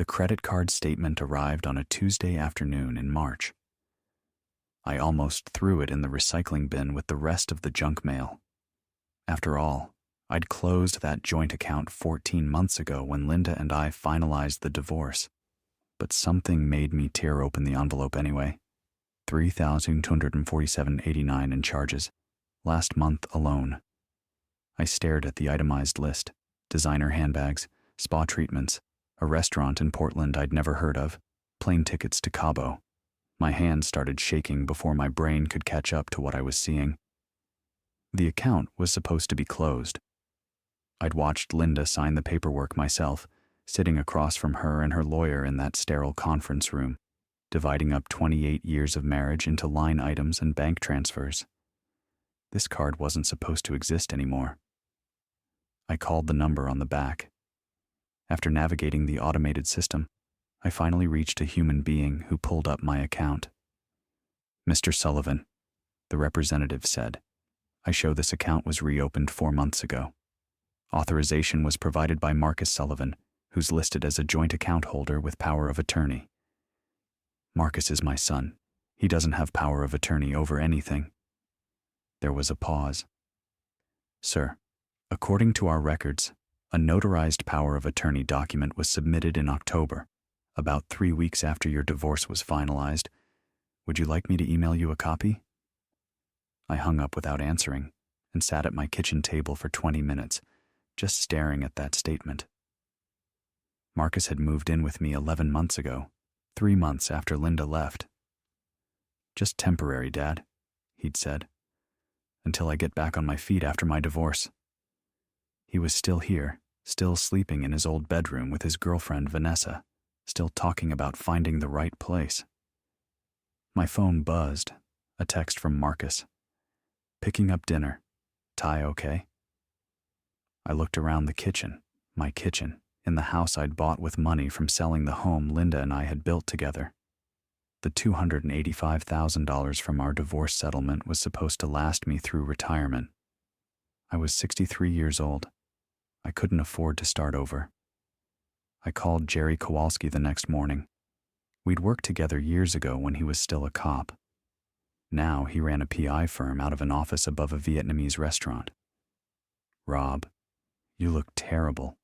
The credit card statement arrived on a Tuesday afternoon in March. I almost threw it in the recycling bin with the rest of the junk mail. After all, I'd closed that joint account 14 months ago when Linda and I finalized the divorce. But something made me tear open the envelope anyway. $3,247.89 in charges, last month alone. I stared at the itemized list: designer handbags, spa treatments, a restaurant in Portland I'd never heard of, plane tickets to Cabo. My hands started shaking before my brain could catch up to what I was seeing. The account was supposed to be closed. I'd watched Linda sign the paperwork myself, sitting across from her and her lawyer in that sterile conference room, dividing up 28 years of marriage into line items and bank transfers. This card wasn't supposed to exist anymore. I called the number on the back. After navigating the automated system, I finally reached a human being who pulled up my account. "Mr. Sullivan," the representative said, "I show this account was reopened 4 months ago. Authorization was provided by Marcus Sullivan, who's listed as a joint account holder with power of attorney. Marcus is my son. He doesn't have power of attorney over anything." There was a pause. "Sir, according to our records, a notarized power of attorney document was submitted in October, about 3 weeks after your divorce was finalized. Would you like me to email you a copy?" I hung up without answering and sat at my kitchen table for 20 minutes, just staring at that statement. Marcus had moved in with me 11 months ago, 3 months after Linda left. "Just temporary, Dad," he'd said, "until I get back on my feet after my divorce." He was still here, still sleeping in his old bedroom with his girlfriend Vanessa, still talking about finding the right place. My phone buzzed, a text from Marcus. "Picking up dinner. Ty okay?" I looked around the kitchen, my kitchen, in the house I'd bought with money from selling the home Linda and I had built together. The $285,000 from our divorce settlement was supposed to last me through retirement. I was 63 years old. I couldn't afford to start over. I called Jerry Kowalski the next morning. We'd worked together years ago when he was still a cop. Now he ran a PI firm out of an office above a Vietnamese restaurant. "Rob, you look terrible.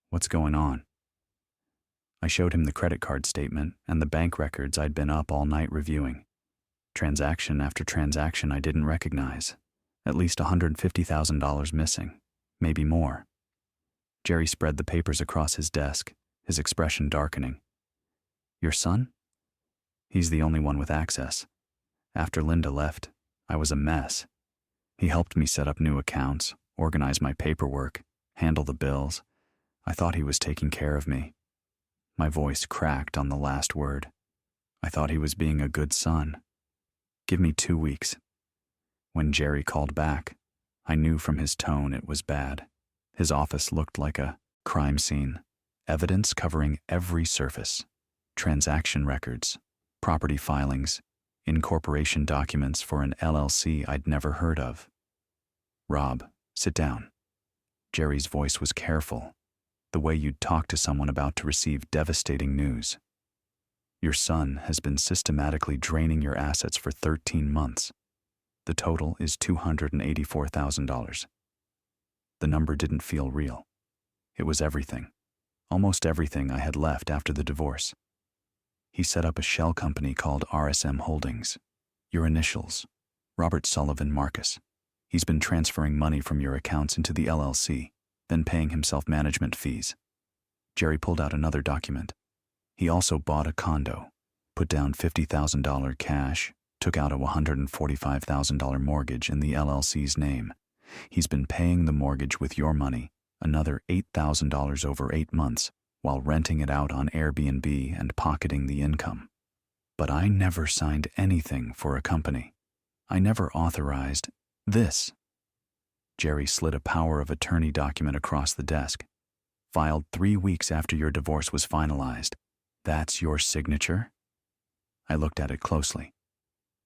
What's going on?" I showed him the credit card statement and the bank records I'd been up all night reviewing. Transaction after transaction I didn't recognize. At least $150,000 missing, maybe more. Jerry spread the papers across his desk, his expression darkening. "Your son?" "He's the only one with access. After Linda left, I was a mess. He helped me set up new accounts, organize my paperwork, handle the bills. I thought he was taking care of me." My voice cracked on the last word. "I thought he was being a good son. Give me 2 weeks." When Jerry called back, I knew from his tone it was bad. His office looked like a crime scene, evidence covering every surface: transaction records, property filings, incorporation documents for an LLC I'd never heard of. "Rob, sit down." Jerry's voice was careful, the way you'd talk to someone about to receive devastating news. "Your son has been systematically draining your assets for 13 months. The total is $284,000. The number didn't feel real. It was everything, almost everything I had left after the divorce. He set up a shell company called RSM Holdings. Your initials, Robert Sullivan Marcus. He's been transferring money from your accounts into the LLC, then paying himself management fees." Jerry pulled out another document. He also bought a condo, put down $50,000 cash, took out a $145,000 mortgage in the LLC's name. He's been paying the mortgage with your money, another $8,000 over 8 months, while renting it out on Airbnb and pocketing the income. But I never signed anything for a company. I never authorized this. Jerry slid a power of attorney document across the desk. "Filed 3 weeks after your divorce was finalized. That's your signature?" I looked at it closely.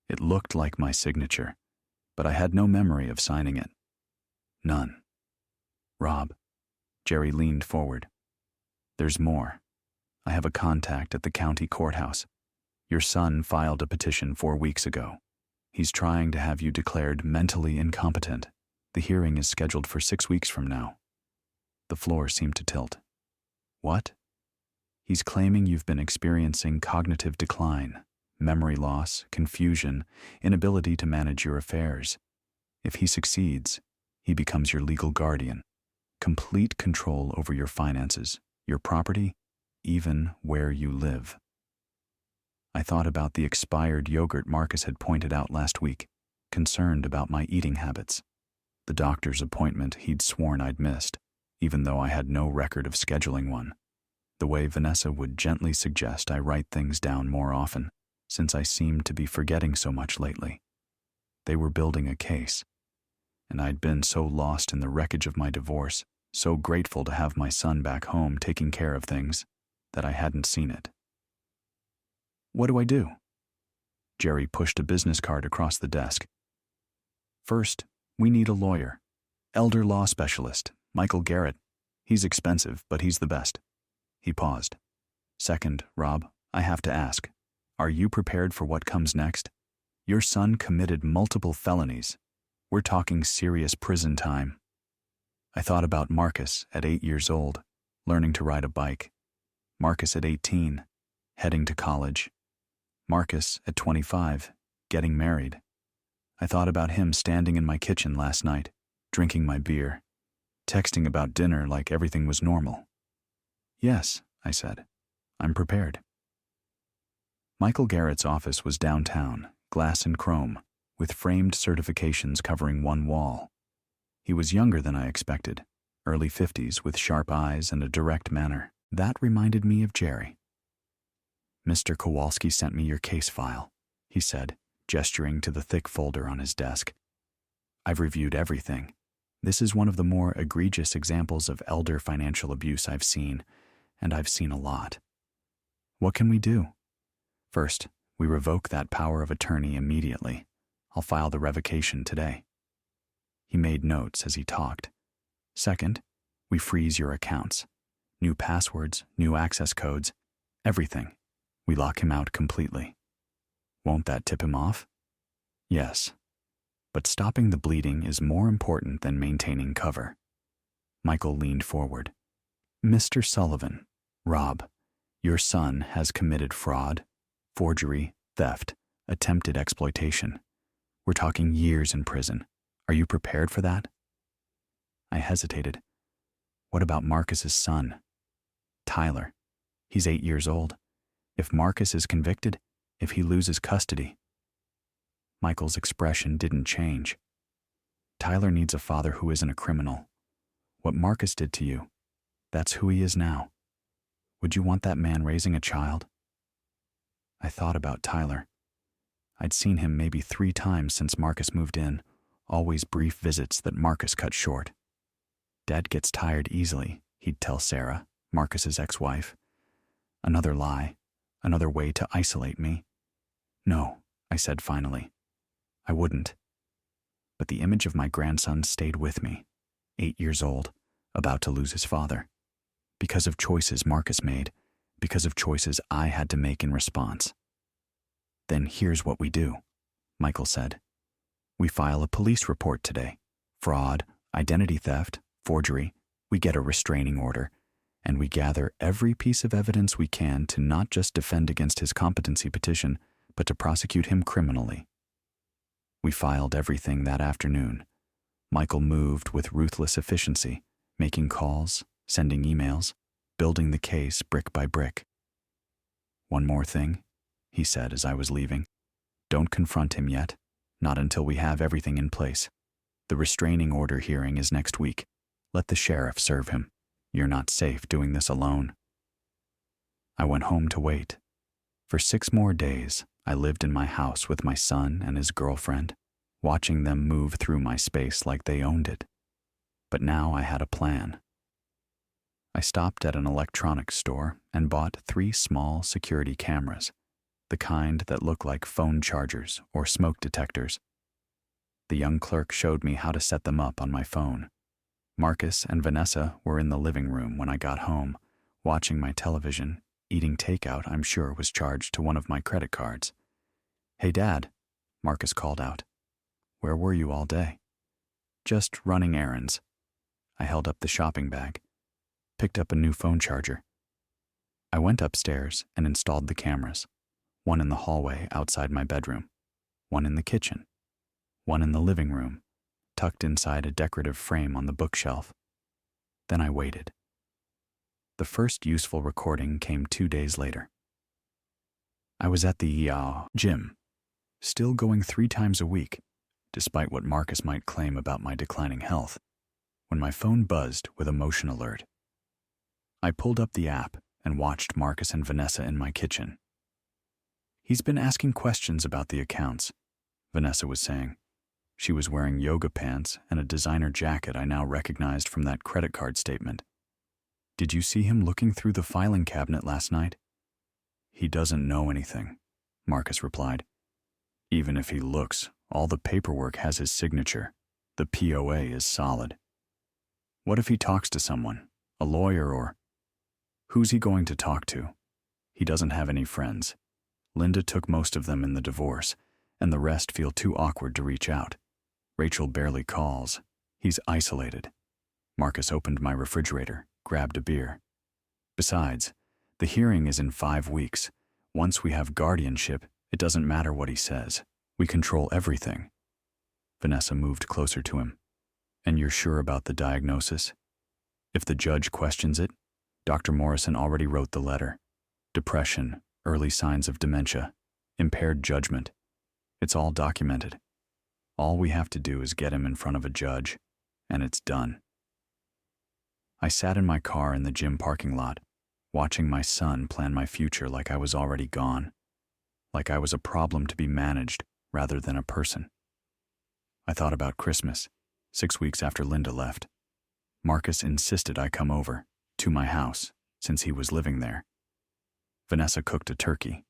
It looked like my signature, but I had no memory of signing it. None. "Rob," Jerry leaned forward. "There's more. I have a contact at the county courthouse. Your son filed a petition 4 weeks ago. He's trying to have you declared mentally incompetent. The hearing is scheduled for 6 weeks from now. The floor seemed to tilt. What? He's claiming you've been experiencing cognitive decline, memory loss, confusion, inability to manage your affairs. If he succeeds, he becomes your legal guardian. Complete control over your finances, your property, even where you live. I thought about the expired yogurt Marcus had pointed out last week, concerned about my eating habits. The doctor's appointment he'd sworn I'd missed, even though I had no record of scheduling one. The way Vanessa would gently suggest I write things down more often, since I seemed to be forgetting so much lately. They were building a case, and I'd been so lost in the wreckage of my divorce, so grateful to have my son back home taking care of things, that I hadn't seen it. What do I do? Jerry pushed a business card across the desk. First, we need a lawyer. Elder law specialist, Michael Garrett. He's expensive, but he's the best. He paused. Second, Rob, I have to ask, are you prepared for what comes next? Your son committed multiple felonies. We're talking serious prison time. I thought about Marcus at 8 years old, learning to ride a bike. Marcus at 18, heading to college. Marcus at 25, getting married. I thought about him standing in my kitchen last night, drinking my beer, texting about dinner like everything was normal. Yes, I said, I'm prepared. Michael Garrett's office was downtown, glass and chrome, with framed certifications covering one wall. He was younger than I expected, early 50s with sharp eyes and a direct manner. That reminded me of Jerry. Mr. Kowalski sent me your case file, he said, gesturing to the thick folder on his desk. I've reviewed everything. This is one of the more egregious examples of elder financial abuse I've seen, and I've seen a lot. What can we do? First, we revoke that power of attorney immediately. I'll file the revocation today. He made notes as he talked. Second, we freeze your accounts. New passwords, new access codes, everything. We lock him out completely. Won't that tip him off? Yes. But stopping the bleeding is more important than maintaining cover. Michael leaned forward. Mr. Sullivan, Rob, your son has committed fraud, forgery, theft, attempted exploitation. We're talking years in prison. Are you prepared for that? I hesitated. What about Marcus's son? Tyler. He's 8 years old. If Marcus is convicted, if he loses custody. Michael's expression didn't change. Tyler needs a father who isn't a criminal. What Marcus did to you, that's who he is now. Would you want that man raising a child? I thought about Tyler. I'd seen him maybe 3 times since Marcus moved in, always brief visits that Marcus cut short. Dad gets tired easily, he'd tell Sarah, Marcus's ex-wife. Another lie, another way to isolate me. No, I said finally. I wouldn't. But the image of my grandson stayed with me, 8 years old, about to lose his father. Because of choices Marcus made, because of choices I had to make in response. Then here's what we do, Michael said. We file a police report today. Fraud, identity theft, forgery. We get a restraining order, and we gather every piece of evidence we can to not just defend against his competency petition, but to prosecute him criminally. We filed everything that afternoon. Michael moved with ruthless efficiency, making calls, sending emails, building the case brick by brick. One more thing, he said as I was leaving. Don't confront him yet, not until we have everything in place. The restraining order hearing is next week. Let the sheriff serve him. You're not safe doing this alone. I went home to wait. For 6 more days, I lived in my house with my son and his girlfriend, watching them move through my space like they owned it. But now I had a plan. I stopped at an electronics store and bought 3 small security cameras, the kind that look like phone chargers or smoke detectors. The young clerk showed me how to set them up on my phone. Marcus and Vanessa were in the living room when I got home, watching my television, eating takeout I'm sure was charged to one of my credit cards. "Hey, Dad," Marcus called out. "Where were you all day?" "Just running errands." I held up the shopping bag, picked up a new phone charger. I went upstairs and installed the cameras, one in the hallway outside my bedroom, one in the kitchen, one in the living room, tucked inside a decorative frame on the bookshelf. Then I waited. The first useful recording came 2 days later. I was at the gym, still going 3 times a week, despite what Marcus might claim about my declining health, when my phone buzzed with a motion alert. I pulled up the app and watched Marcus and Vanessa in my kitchen. "He's been asking questions about the accounts," Vanessa was saying. She was wearing yoga pants and a designer jacket I now recognized from that credit card statement. "Did you see him looking through the filing cabinet last night?" "He doesn't know anything," Marcus replied. "Even if he looks, all the paperwork has his signature. The POA is solid." "What if he talks to someone, a lawyer or—" "Who's he going to talk to? He doesn't have any friends. Linda took most of them in the divorce, and the rest feel too awkward to reach out. Rachel barely calls. He's isolated." Marcus opened my refrigerator, grabbed a beer. "Besides, the hearing is in 5 weeks. Once we have guardianship, it doesn't matter what he says. We control everything." Vanessa moved closer to him. "And you're sure about the diagnosis? If the judge questions it, Dr. Morrison already wrote the letter. Depression, early signs of dementia, impaired judgment. It's all documented. All we have to do is get him in front of a judge, and it's done." I sat in my car in the gym parking lot, watching my son plan my future like I was already gone, like I was a problem to be managed rather than a person. I thought about Christmas, 6 weeks after Linda left. Marcus insisted I come over, to my house, since he was living there. Vanessa cooked a turkey.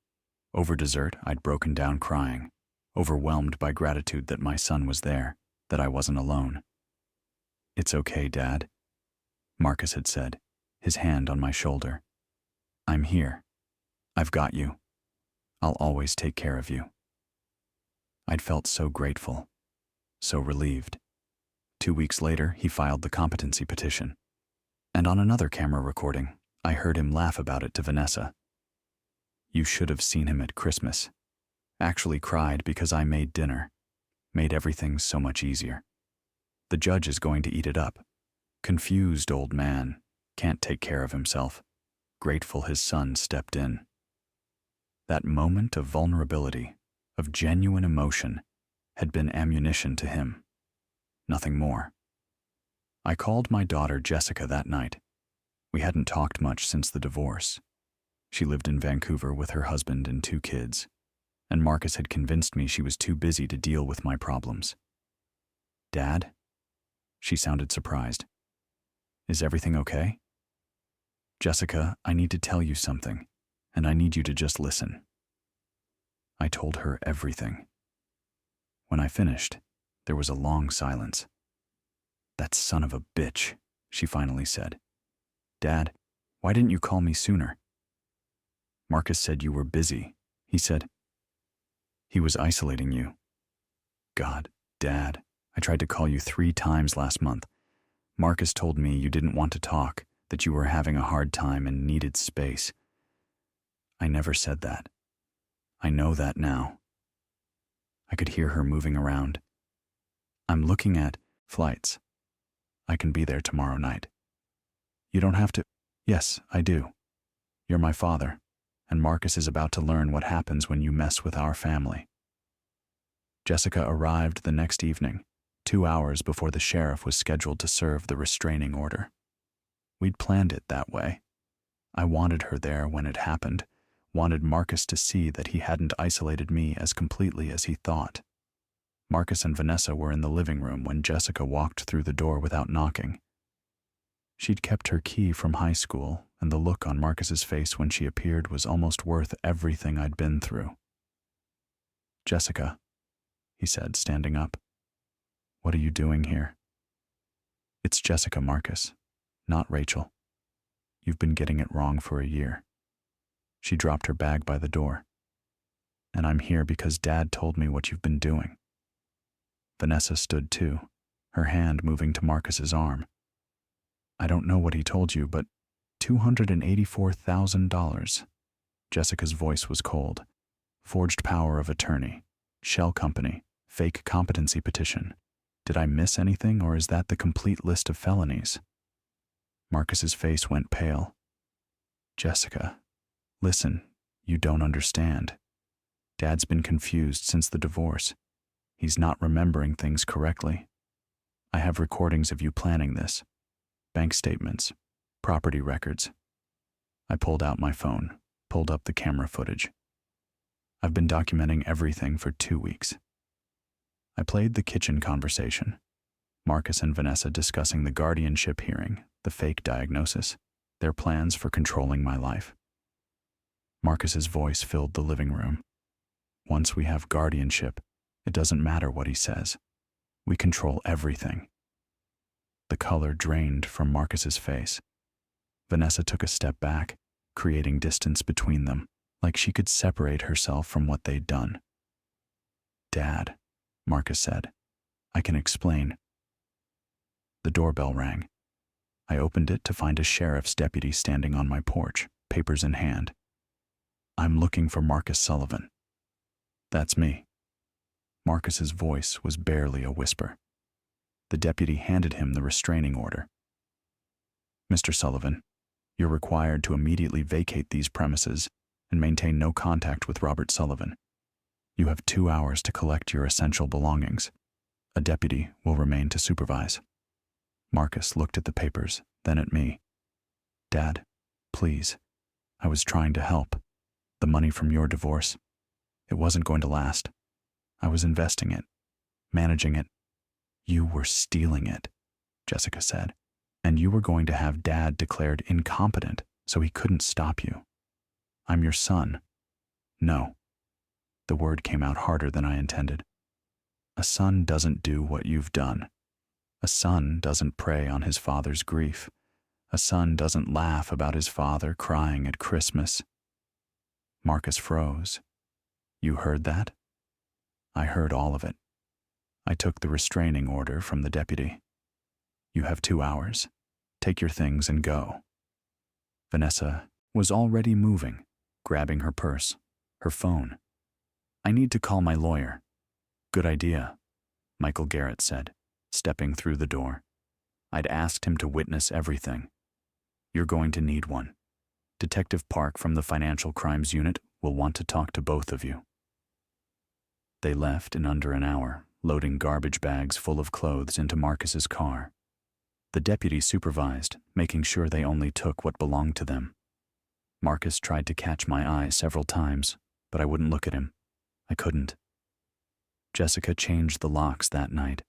Over dessert, I'd broken down crying, overwhelmed by gratitude that my son was there, that I wasn't alone. "It's okay, Dad," Marcus had said, his hand on my shoulder. "I'm here. I've got you. I'll always take care of you." I'd felt so grateful, so relieved. 2 weeks later, he filed the competency petition. And on another camera recording, I heard him laugh about it to Vanessa. "You should have seen him at Christmas. Actually cried because I made dinner. Made everything so much easier. The judge is going to eat it up. Confused old man, can't take care of himself. Grateful his son stepped in." That moment of vulnerability, of genuine emotion, had been ammunition to him. Nothing more. I called my daughter Jessica that night. We hadn't talked much since the divorce. She lived in Vancouver with her husband and 2 kids, and Marcus had convinced me she was too busy to deal with my problems. "Dad?" She sounded surprised. "Is everything okay?" "Jessica, I need to tell you something, and I need you to just listen." I told her everything. When I finished, there was a long silence. "That son of a bitch," she finally said. "Dad, why didn't you call me sooner?" "Marcus said you were busy," he said. "He was isolating you." "God, Dad, I tried to call you 3 times last month. Marcus told me you didn't want to talk, that you were having a hard time and needed space." "I never said that. I know that now." I could hear her moving around. "I'm looking at flights. I can be there tomorrow night." "You don't have to." "Yes, I do. You're my father, and Marcus is about to learn what happens when you mess with our family." Jessica arrived the next evening, 2 hours before the sheriff was scheduled to serve the restraining order. We'd planned it that way. I wanted her there when it happened, wanted Marcus to see that he hadn't isolated me as completely as he thought. Marcus and Vanessa were in the living room when Jessica walked through the door without knocking. She'd kept her key from high school, and the look on Marcus's face when she appeared was almost worth everything I'd been through. "Jessica," he said, standing up. "What are you doing here?" "It's Jessica, Marcus, not Rachel. You've been getting it wrong for a year." She dropped her bag by the door. And I'm here because Dad told me what you've been doing. Vanessa stood too, her hand moving to Marcus's arm. I don't know what he told you, but $284,000. Jessica's voice was cold. Forged power of attorney, shell company, fake competency petition. Did I miss anything, or is that the complete list of felonies? Marcus's face went pale. Jessica, listen, you don't understand. Dad's been confused since the divorce. He's not remembering things correctly. I have recordings of you planning this. Bank statements, property records. I pulled out my phone, pulled up the camera footage. I've been documenting everything for 2 weeks. I played the kitchen conversation. Marcus and Vanessa discussing the guardianship hearing, the fake diagnosis, their plans for controlling my life. Marcus's voice filled the living room. Once we have guardianship, it doesn't matter what he says. We control everything. The color drained from Marcus's face. Vanessa took a step back, creating distance between them, like she could separate herself from what they'd done. Dad, Marcus said, I can explain. The doorbell rang. I opened it to find a sheriff's deputy standing on my porch, papers in hand. I'm looking for Marcus Sullivan. That's me. Marcus's voice was barely a whisper. The deputy handed him the restraining order. Mr. Sullivan, you're required to immediately vacate these premises and maintain no contact with Robert Sullivan. You have 2 hours to collect your essential belongings. A deputy will remain to supervise. Marcus looked at the papers, then at me. Dad, please. I was trying to help. The money from your divorce. It wasn't going to last. I was investing it, managing it. You were stealing it, Jessica said, and you were going to have Dad declared incompetent so he couldn't stop you. I'm your son. No. The word came out harder than I intended. A son doesn't do what you've done. A son doesn't prey on his father's grief. A son doesn't laugh about his father crying at Christmas. Marcus froze. You heard that? I heard all of it. I took the restraining order from the deputy. You have 2 hours. Take your things and go. Vanessa was already moving, grabbing her purse, her phone. I need to call my lawyer. Good idea, Michael Garrett said, stepping through the door. I'd asked him to witness everything. You're going to need one. Detective Park from the Financial Crimes Unit will want to talk to both of you. They left in under an hour, loading garbage bags full of clothes into Marcus's car. The deputy supervised, making sure they only took what belonged to them. Marcus tried to catch my eye several times, but I wouldn't look at him. I couldn't. Jessica changed the locks that night.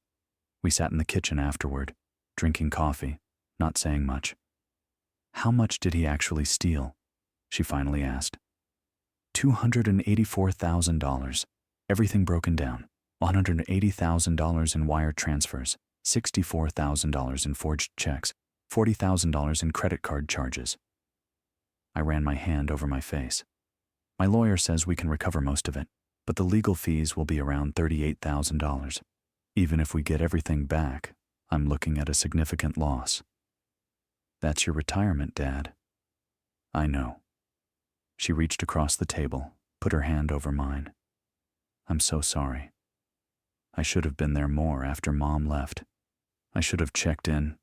We sat in the kitchen afterward, drinking coffee, not saying much. How much did he actually steal? She finally asked. $284,000. Everything broken down. $180,000 in wire transfers, $64,000 in forged checks, $40,000 in credit card charges. I ran my hand over my face. My lawyer says we can recover most of it, but the legal fees will be around $38,000. Even if we get everything back, I'm looking at a significant loss. That's your retirement, Dad. I know. She reached across the table, put her hand over mine. I'm so sorry. I should have been there more after Mom left. I should have checked in.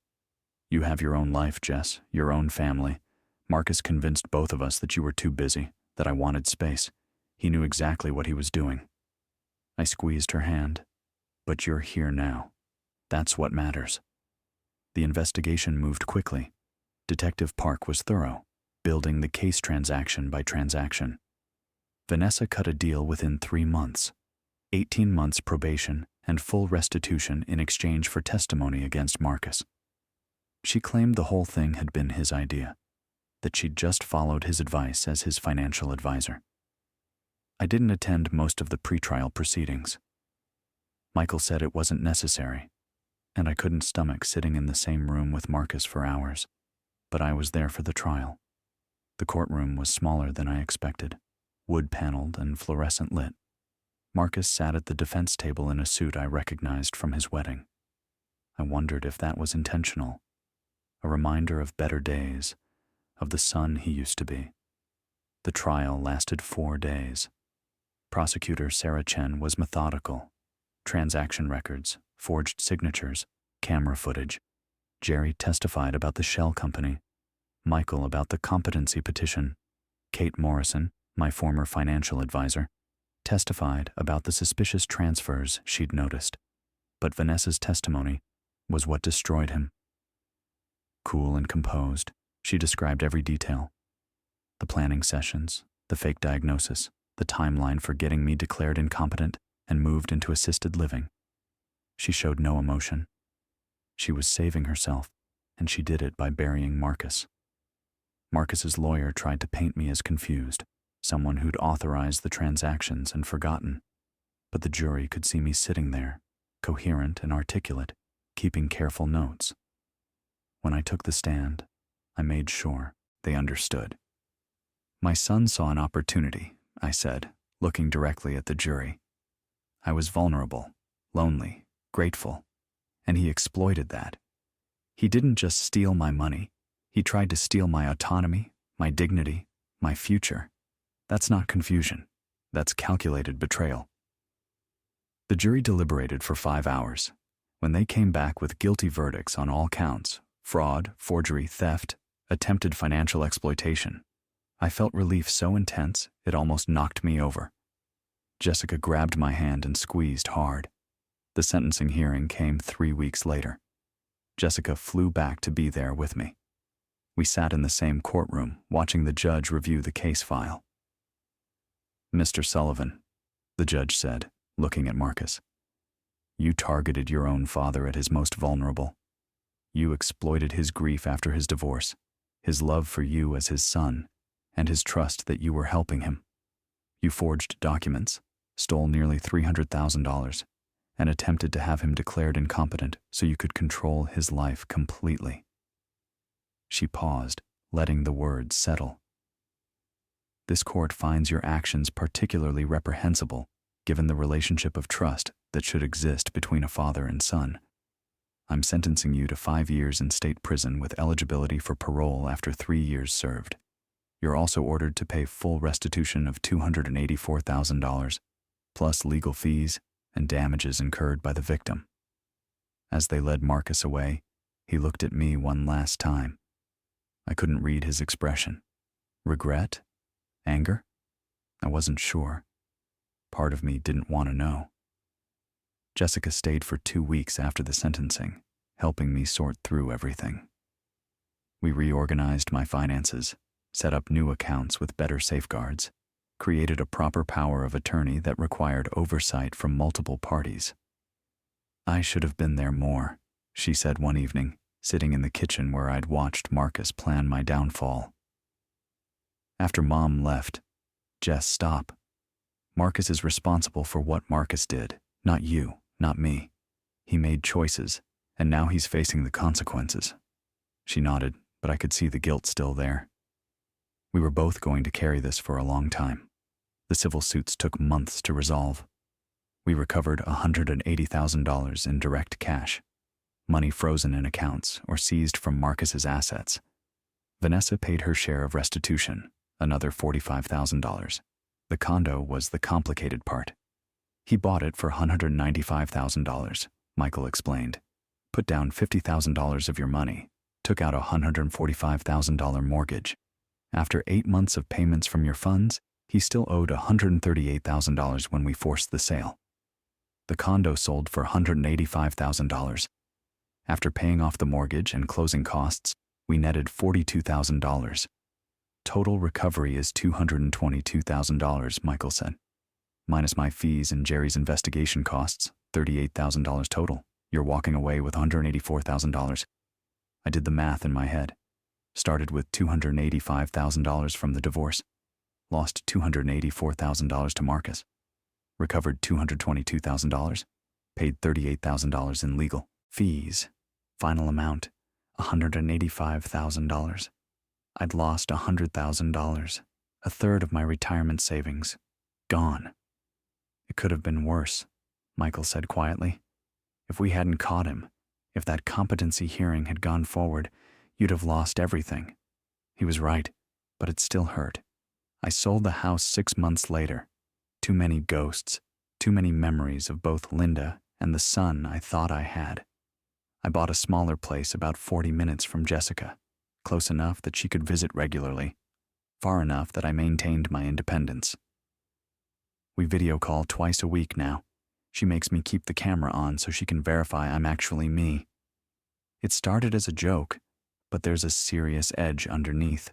You have your own life, Jess, your own family. Marcus convinced both of us that you were too busy, that I wanted space. He knew exactly what he was doing. I squeezed her hand. But you're here now. That's what matters. The investigation moved quickly. Detective Park was thorough, building the case transaction by transaction. Vanessa cut a deal within 3 months, 18 months probation and full restitution in exchange for testimony against Marcus. She claimed the whole thing had been his idea, that she'd just followed his advice as his financial advisor. I didn't attend most of the pretrial proceedings. Michael said it wasn't necessary, and I couldn't stomach sitting in the same room with Marcus for hours, but I was there for the trial. The courtroom was smaller than I expected, wood-paneled and fluorescent lit. Marcus sat at the defense table in a suit I recognized from his wedding. I wondered if that was intentional, a reminder of better days, of the son he used to be. The trial lasted 4 days. Prosecutor Sarah Chen was methodical. Transaction records, forged signatures, camera footage. Jerry testified about the shell company, Michael about the competency petition. Kate Morrison, my former financial advisor, testified about the suspicious transfers she'd noticed. But Vanessa's testimony was what destroyed him. Cool and composed, she described every detail. The planning sessions, the fake diagnosis, the timeline for getting me declared incompetent and moved into assisted living. She showed no emotion. She was saving herself, and she did it by burying Marcus. Marcus's lawyer tried to paint me as confused, someone who'd authorized the transactions and forgotten. But the jury could see me sitting there, coherent and articulate, keeping careful notes. When I took the stand, I made sure they understood. My son saw an opportunity, I said, looking directly at the jury. I was vulnerable, lonely, grateful, and he exploited that. He didn't just steal my money, he tried to steal my autonomy, my dignity, my future. That's not confusion. That's calculated betrayal. The jury deliberated for 5 hours. When they came back with guilty verdicts on all counts, fraud, forgery, theft, attempted financial exploitation, I felt relief so intense it almost knocked me over. Jessica grabbed my hand and squeezed hard. The sentencing hearing came 3 weeks later. Jessica flew back to be there with me. We sat in the same courtroom, watching the judge review the case file. "Mr. Sullivan," the judge said, looking at Marcus, "you targeted your own father at his most vulnerable. You exploited his grief after his divorce, his love for you as his son, and his trust that you were helping him. You forged documents, stole nearly $300,000, and attempted to have him declared incompetent so you could control his life completely." She paused, letting the words settle. "This court finds your actions particularly reprehensible, given the relationship of trust that should exist between a father and son. I'm sentencing you to 5 years in state prison with eligibility for parole after 3 years served. You're also ordered to pay full restitution of $284,000, plus legal fees and damages incurred by the victim." As they led Marcus away, he looked at me one last time. I couldn't read his expression. Regret? Anger? I wasn't sure. Part of me didn't want to know. Jessica stayed for 2 weeks after the sentencing, helping me sort through everything. We reorganized my finances, set up new accounts with better safeguards, created a proper power of attorney that required oversight from multiple parties. "I should have been there more," she said one evening, sitting in the kitchen where I'd watched Marcus plan my downfall. After Mom left, "Jess, stop. Marcus is responsible for what Marcus did, not you, not me. He made choices, and now he's facing the consequences." She nodded, but I could see the guilt still there. We were both going to carry this for a long time. The civil suits took months to resolve. We recovered $180,000 in direct cash, money frozen in accounts or seized from Marcus's assets. Vanessa paid her share of restitution, another $45,000. The condo was the complicated part. "He bought it for $195,000, Michael explained. Put down $50,000 of your money, took out a $145,000 mortgage. After 8 months of payments from your funds, he still owed $138,000 when we forced the sale. The condo sold for $185,000. After paying off the mortgage and closing costs, we netted $42,000. Total recovery is $222,000, Michael said. Minus my fees and Jerry's investigation costs, $38,000 total. You're walking away with $184,000. I did the math in my head. Started with $285,000 from the divorce. Lost $284,000 to Marcus. Recovered $222,000. Paid $38,000 in legal fees. Final amount, $185,000. I'd lost $100,000, a third of my retirement savings. Gone. It could have been worse, Michael said quietly. If we hadn't caught him, if that competency hearing had gone forward, you'd have lost everything. He was right, but it still hurt. I sold the house 6 months later. Too many ghosts, too many memories of both Linda and the son I thought I had. I bought a smaller place about 40 minutes from Jessica, close enough that she could visit regularly, far enough that I maintained my independence. We video call twice a week now. She makes me keep the camera on so she can verify I'm actually me. It started as a joke, but there's a serious edge underneath.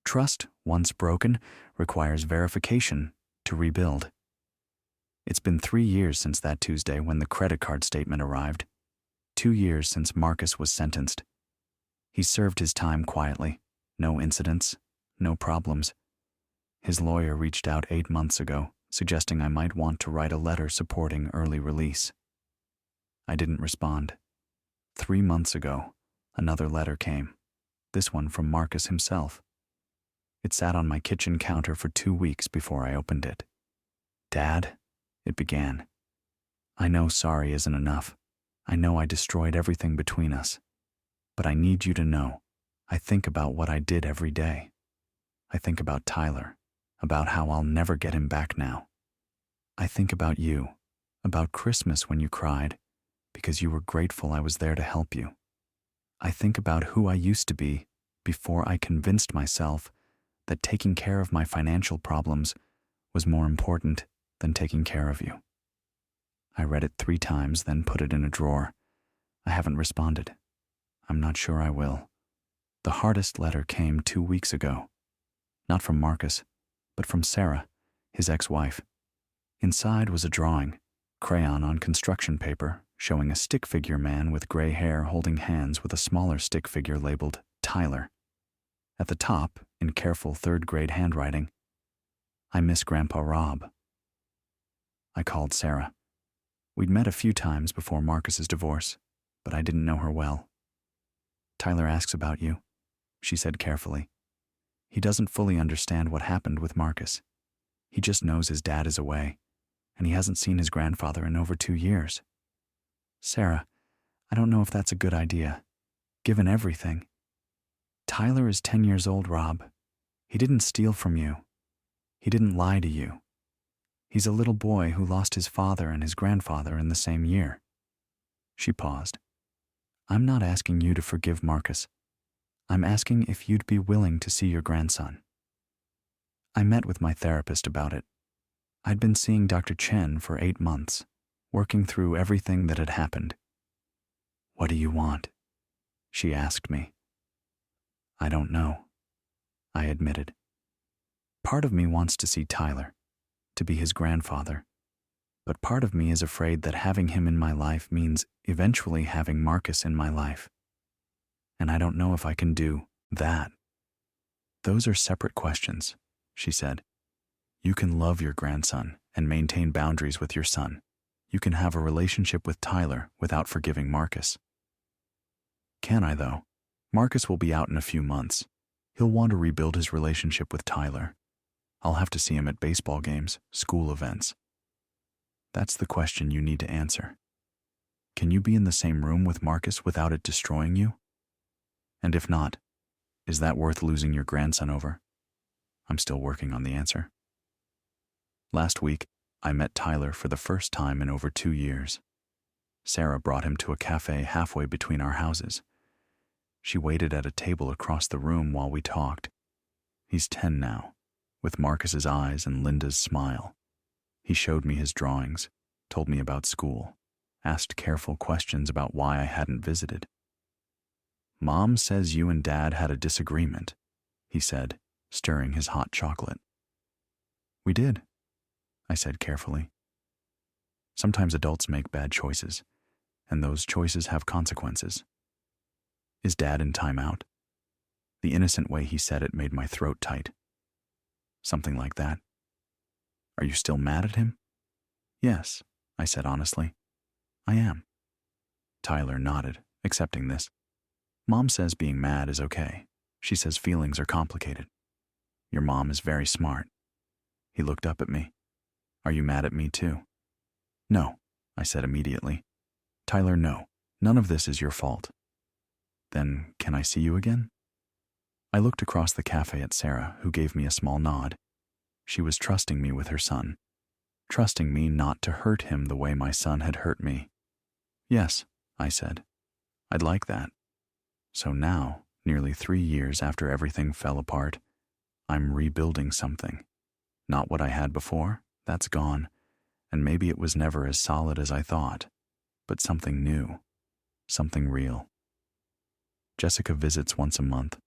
Trust, once broken, requires verification to rebuild. It's been 3 years since that Tuesday when the credit card statement arrived. 2 years since Marcus was sentenced. He served his time quietly. No incidents, no problems. His lawyer reached out 8 months ago, suggesting I might want to write a letter supporting early release. I didn't respond. 3 months ago, another letter came, this one from Marcus himself. It sat on my kitchen counter for 2 weeks before I opened it. "Dad," it began. "I know sorry isn't enough. I know I destroyed everything between us. But I need you to know, I think about what I did every day. I think about Tyler, about how I'll never get him back now. I think about you, about Christmas when you cried, because you were grateful I was there to help you. I think about who I used to be before I convinced myself that taking care of my financial problems was more important than taking care of you." I read it 3 times, then put it in a drawer. I haven't responded. I'm not sure I will. The hardest letter came 2 weeks ago. Not from Marcus, but from Sarah, his ex-wife. Inside was a drawing, crayon on construction paper, showing a stick figure man with gray hair holding hands with a smaller stick figure labeled Tyler. At the top, in careful 3rd grade handwriting, "I miss Grandpa Rob." I called Sarah. We'd met a few times before Marcus's divorce, but I didn't know her well. "Tyler asks about you," she said carefully. "He doesn't fully understand what happened with Marcus. He just knows his dad is away, and he hasn't seen his grandfather in over 2 years. Sarah, I don't know if that's a good idea, given everything. Tyler is 10 years old, Rob. He didn't steal from you. He didn't lie to you. He's a little boy who lost his father and his grandfather in the same year." She paused. "I'm not asking you to forgive Marcus. I'm asking if you'd be willing to see your grandson." I met with my therapist about it. I'd been seeing Dr. Chen for 8 months, working through everything that had happened. "What do you want?" she asked me. "I don't know," I admitted. "Part of me wants to see Tyler, to be his grandfather, but part of me is afraid that having him in my life means eventually having Marcus in my life. And I don't know if I can do that." "Those are separate questions," she said. "You can love your grandson and maintain boundaries with your son. You can have a relationship with Tyler without forgiving Marcus." "Can I, though? Marcus will be out in a few months. He'll want to rebuild his relationship with Tyler. I'll have to see him at baseball games, school events. That's the question you need to answer. Can you be in the same room with Marcus without it destroying you? And if not, is that worth losing your grandson over? I'm still working on the answer." Last week, I met Tyler for the first time in over 2 years. Sarah brought him to a cafe halfway between our houses. She waited at a table across the room while we talked. He's 10 now, with Marcus's eyes and Linda's smile. He showed me his drawings, told me about school, asked careful questions about why I hadn't visited. "Mom says you and Dad had a disagreement," he said, stirring his hot chocolate. "We did," I said carefully. "Sometimes adults make bad choices, and those choices have consequences. Is Dad in timeout?" The innocent way he said it made my throat tight. "Something like that." "Are you still mad at him?" "Yes," I said honestly. "I am." Tyler nodded, accepting this. "Mom says being mad is okay. She says feelings are complicated. Your mom is very smart. He looked up at me. Are you mad at me too? No, I said immediately. Tyler, no. None of this is your fault. Then, can I see you again? I looked across the cafe at Sarah, who gave me a small nod. She was trusting me with her son, trusting me not to hurt him the way my son had hurt me. Yes, I said. I'd like that. So now, nearly 3 years after everything fell apart, I'm rebuilding something. Not what I had before, that's gone, and maybe it was never as solid as I thought, but something new, something real. Jessica visits once a month,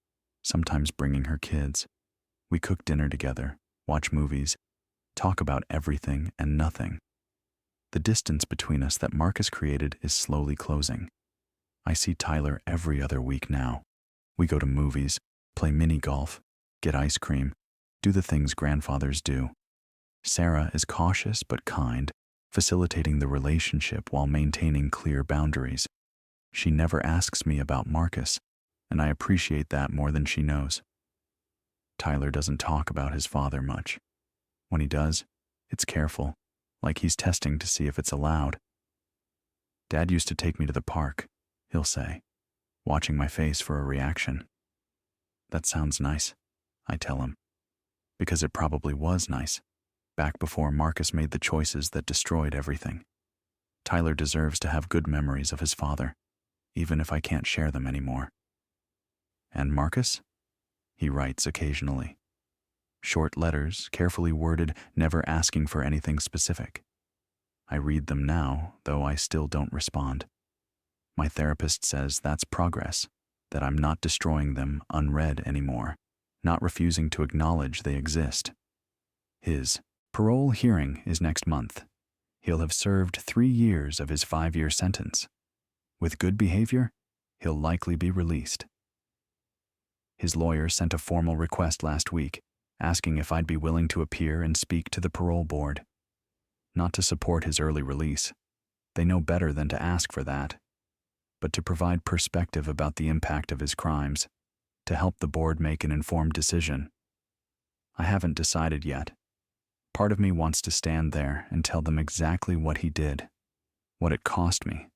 sometimes bringing her kids. We cook dinner together, watch movies, talk about everything and nothing. The distance between us that Marcus created is slowly closing. I see Tyler every other week now. We go to movies, play mini golf, get ice cream, do the things grandfathers do. Sarah is cautious but kind, facilitating the relationship while maintaining clear boundaries. She never asks me about Marcus, and I appreciate that more than she knows. Tyler doesn't talk about his father much. When he does, it's careful, like he's testing to see if it's allowed. Dad used to take me to the park, he'll say, watching my face for a reaction. That sounds nice, I tell him, because it probably was nice, back before Marcus made the choices that destroyed everything. Tyler deserves to have good memories of his father, even if I can't share them anymore. And Marcus? He writes occasionally. Short letters, carefully worded, never asking for anything specific. I read them now, though I still don't respond. My therapist says that's progress, that I'm not destroying them unread anymore, not refusing to acknowledge they exist. His parole hearing is next month. He'll have served 3 years of his 5-year sentence. With good behavior, he'll likely be released. His lawyer sent a formal request last week, asking if I'd be willing to appear and speak to the parole board. Not to support his early release. They know better than to ask for that. But to provide perspective about the impact of his crimes, to help the board make an informed decision. I haven't decided yet. Part of me wants to stand there and tell them exactly what he did, what it cost me,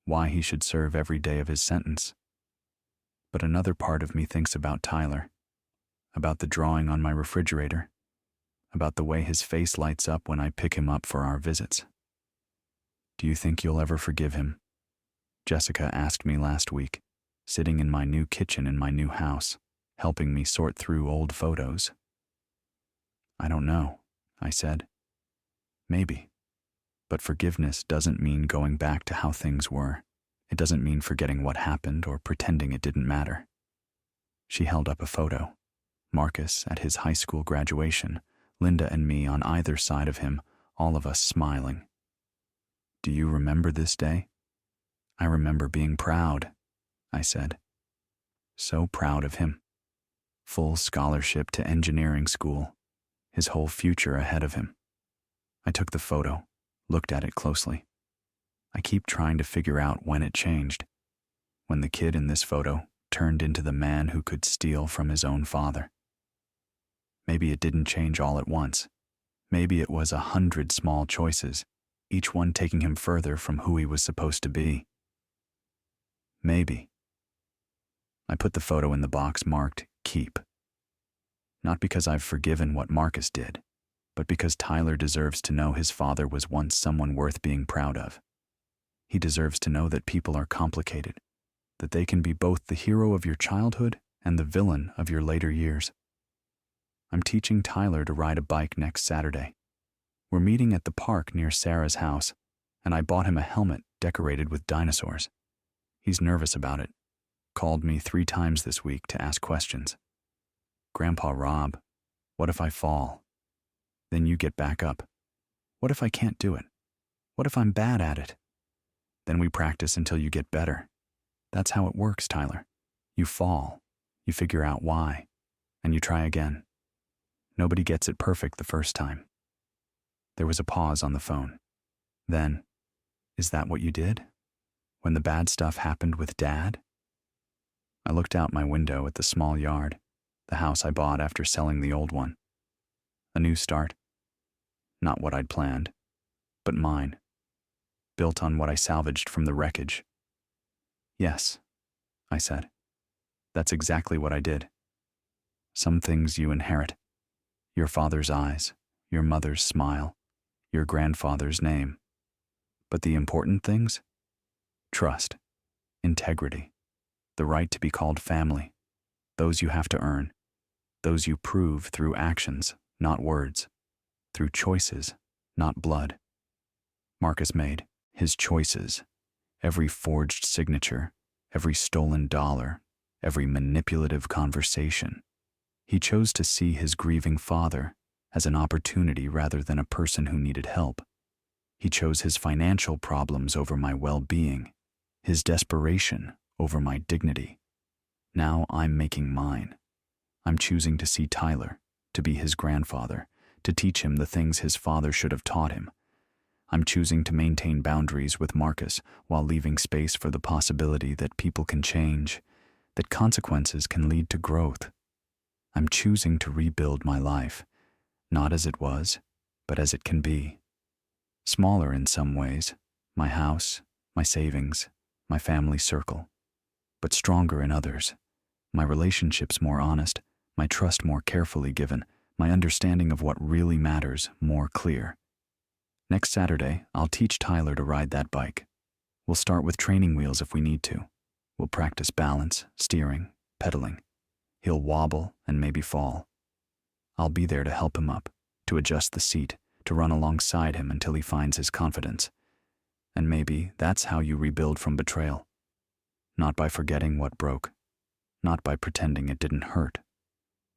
why he should serve every day of his sentence. But another part of me thinks about Tyler, about the drawing on my refrigerator, about the way his face lights up when I pick him up for our visits. Do you think you'll ever forgive him? Jessica asked me last week, sitting in my new kitchen in my new house, helping me sort through old photos. I don't know, I said. Maybe. But forgiveness doesn't mean going back to how things were. It doesn't mean forgetting what happened or pretending it didn't matter. She held up a photo. Marcus at his high school graduation, Linda and me on either side of him, all of us smiling. Do you remember this day? I remember being proud, I said. So proud of him. Full scholarship to engineering school, his whole future ahead of him. I took the photo, looked at it closely. I keep trying to figure out when it changed, when the kid in this photo turned into the man who could steal from his own father. Maybe it didn't change all at once. Maybe it was 100 small choices, each one taking him further from who he was supposed to be. Maybe. I put the photo in the box marked Keep. Not because I've forgiven what Marcus did, but because Tyler deserves to know his father was once someone worth being proud of. He deserves to know that people are complicated, that they can be both the hero of your childhood and the villain of your later years. I'm teaching Tyler to ride a bike next Saturday. We're meeting at the park near Sarah's house, and I bought him a helmet decorated with dinosaurs. He's nervous about it. Called me 3 times this week to ask questions. Grandpa Rob, what if I fall? Then you get back up. What if I can't do it? What if I'm bad at it? Then we practice until you get better. That's how it works, Tyler. You fall, you figure out why, and you try again. Nobody gets it perfect the first time. There was a pause on the phone. Then, is that what you did? When the bad stuff happened with Dad? I looked out my window at the small yard, the house I bought after selling the old one. A new start. Not what I'd planned, but mine, built on what I salvaged from the wreckage. Yes, I said. That's exactly what I did. Some things you inherit. Your father's eyes, your mother's smile, your grandfather's name. But the important things? Trust, integrity, the right to be called family. Those you have to earn. Those you prove through actions, not words. Through choices, not blood. Marcus made his choices. Every forged signature, every stolen dollar, every manipulative conversation. He chose to see his grieving father as an opportunity rather than a person who needed help. He chose his financial problems over my well-being, his desperation over my dignity. Now I'm making mine. I'm choosing to see Tyler, to be his grandfather, to teach him the things his father should have taught him. I'm choosing to maintain boundaries with Marcus while leaving space for the possibility that people can change, that consequences can lead to growth. I'm choosing to rebuild my life, not as it was, but as it can be. Smaller in some ways, my house, my savings, my family circle, but stronger in others, my relationships more honest, my trust more carefully given, my understanding of what really matters more clear. Next Saturday, I'll teach Tyler to ride that bike. We'll start with training wheels if we need to. We'll practice balance, steering, pedaling. He'll wobble and maybe fall. I'll be there to help him up, to adjust the seat, to run alongside him until he finds his confidence. And maybe that's how you rebuild from betrayal. Not by forgetting what broke, not by pretending it didn't hurt,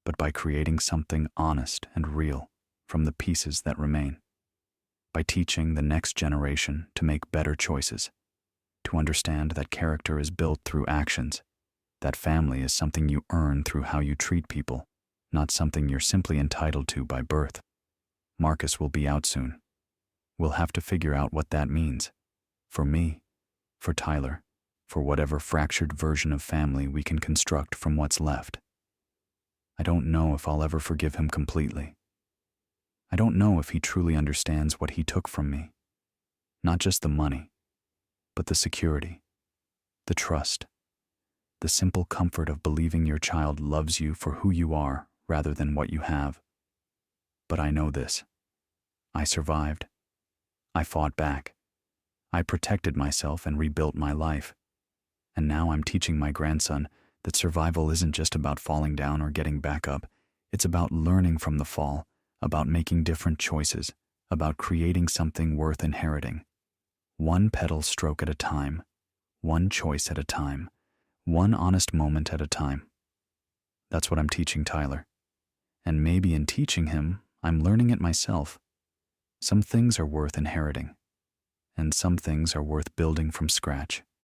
but by creating something honest and real from the pieces that remain. By teaching the next generation to make better choices, to understand that character is built through actions, that family is something you earn through how you treat people, not something you're simply entitled to by birth. Marcus will be out soon. We'll have to figure out what that means. For me, for Tyler, for whatever fractured version of family we can construct from what's left. I don't know if I'll ever forgive him completely. I don't know if he truly understands what he took from me. Not just the money, but the security, the trust, the simple comfort of believing your child loves you for who you are rather than what you have. But I know this. I survived. I fought back. I protected myself and rebuilt my life. And now I'm teaching my grandson that survival isn't just about falling down or getting back up. It's about learning from the fall, about making different choices, about creating something worth inheriting. One pedal stroke at a time, one choice at a time, one honest moment at a time. That's what I'm teaching Tyler. And maybe in teaching him, I'm learning it myself. Some things are worth inheriting, and some things are worth building from scratch.